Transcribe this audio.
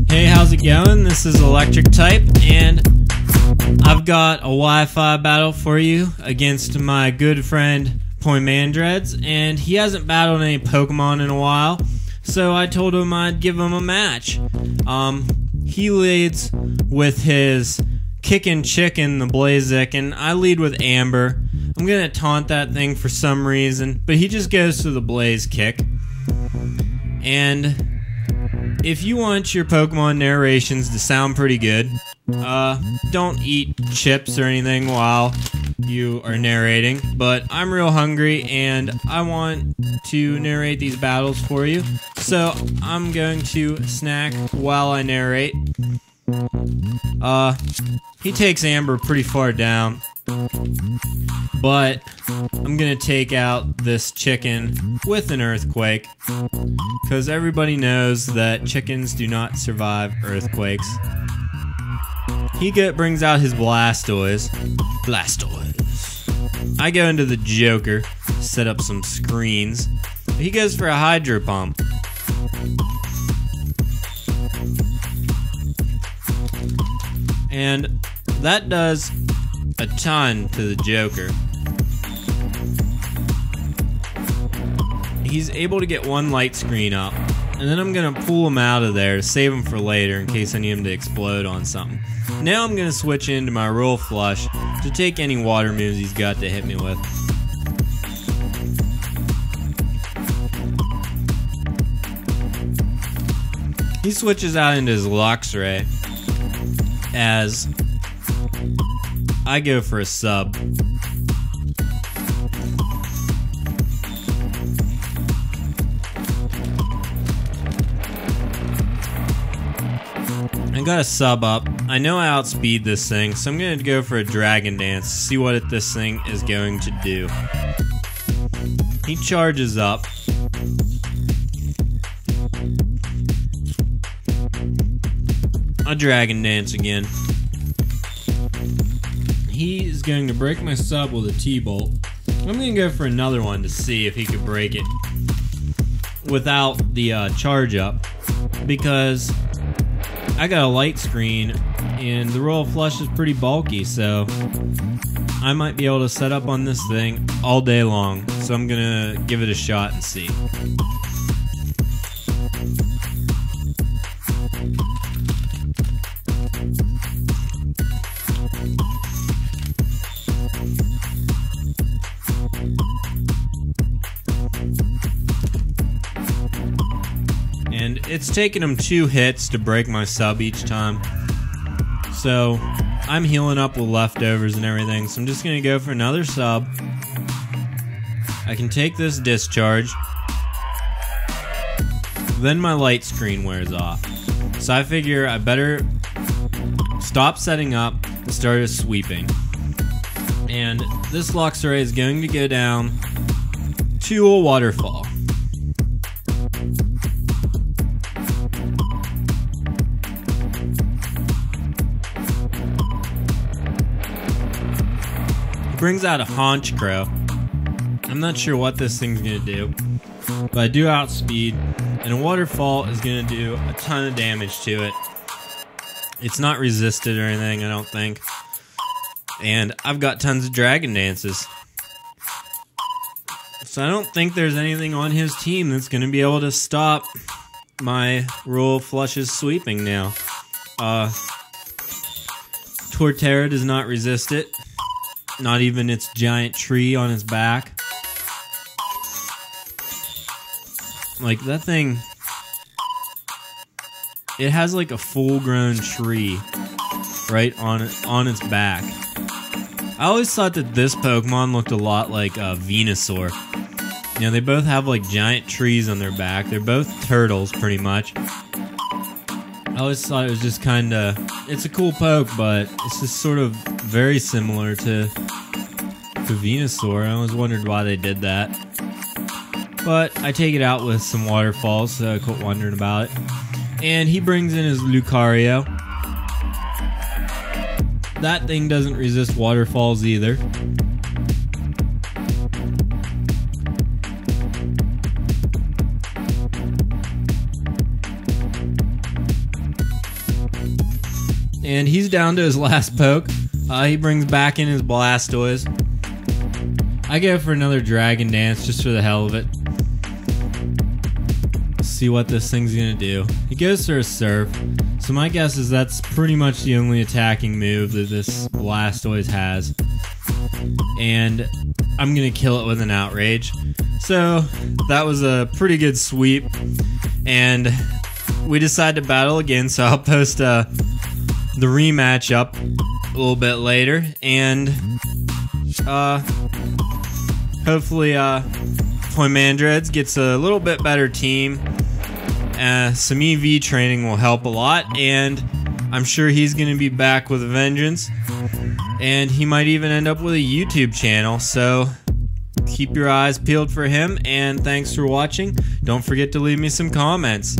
Hey, how's it going? This is Electric Type, and I've got a Wi-Fi battle for you against my good friend Poimandreads, and he hasn't battled any Pokemon in a while, so I told him I'd give him a match. He leads with his Kickin' Chicken, the Blaziken, and I lead with Amber. I'm gonna taunt that thing for some reason, but he just goes to the Blaze Kick. And if you want your Pokemon narrations to sound pretty good, don't eat chips or anything while you are narrating, but I'm real hungry and I want to narrate these battles for you, so I'm going to snack while I narrate. He takes Amber pretty far down, but I'm gonna take out this chicken with an earthquake, because everybody knows that chickens do not survive earthquakes. He brings out his Blastoise. I go into the Joker, set up some screens. He goes for a Hydro Pump. And that does a ton to the Joker. He's able to get one light screen up, and then I'm gonna pull him out of there to save him for later in case I need him to explode on something. Now I'm gonna switch into my Roll Flush to take any water moves he's got to hit me with. He switches out into his Luxray as I go for a sub. I got a sub up. I know I outspeed this thing, so I'm going to go for a Dragon Dance to see what this thing is going to do. He charges up. A Dragon Dance again. He is going to break my sub with a T-Bolt. I'm going to go for another one to see if he could break it without the charge up, because I got a light screen and the Royal Flush is pretty bulky, so I might be able to set up on this thing all day long. So I'm going to give it a shot and see. And it's taken him 2 hits to break my sub each time. So I'm healing up with leftovers and everything, so I'm just gonna go for another sub. I can take this discharge. Then my light screen wears off. So I figure I better stop setting up and start sweeping. And this Luxray is going to go down to a waterfall. Brings out a Haunch Crow. I'm not sure what this thing's gonna do, but I do outspeed, and a waterfall is gonna do a ton of damage to it. It's not resisted or anything, I don't think. And I've got tons of Dragon Dances. So I don't think there's anything on his team that's gonna be able to stop my Royal Flush's sweeping now. Torterra does not resist it. Not even its giant tree on its back. Like, that thing, it has like a full-grown tree right on its back. I always thought that this Pokemon looked a lot like Venusaur. You know, they both have like giant trees on their back. They're both turtles, pretty much. I always thought it was just kinda, it's a cool poke, but it's just sort of very similar to Venusaur. I always wondered why they did that. But I take it out with some waterfalls, so I quit wondering about it. And he brings in his Lucario. That thing doesn't resist waterfalls either. And he's down to his last poke. He brings back in his Blastoise. I go for another Dragon Dance just for the hell of it. See what this thing's gonna do. He goes for a Surf. So my guess is that's pretty much the only attacking move that this Blastoise has. And I'm gonna kill it with an Outrage. So that was a pretty good sweep. And we decide to battle again, so I'll post the rematch up a little bit later. And hopefully Poimandreads gets a little bit better team. Some EV training will help a lot, and I'm sure he's going to be back with a vengeance. And he might even end up with a YouTube channel, so keep your eyes peeled for him, and thanks for watching. Don't forget to leave me some comments.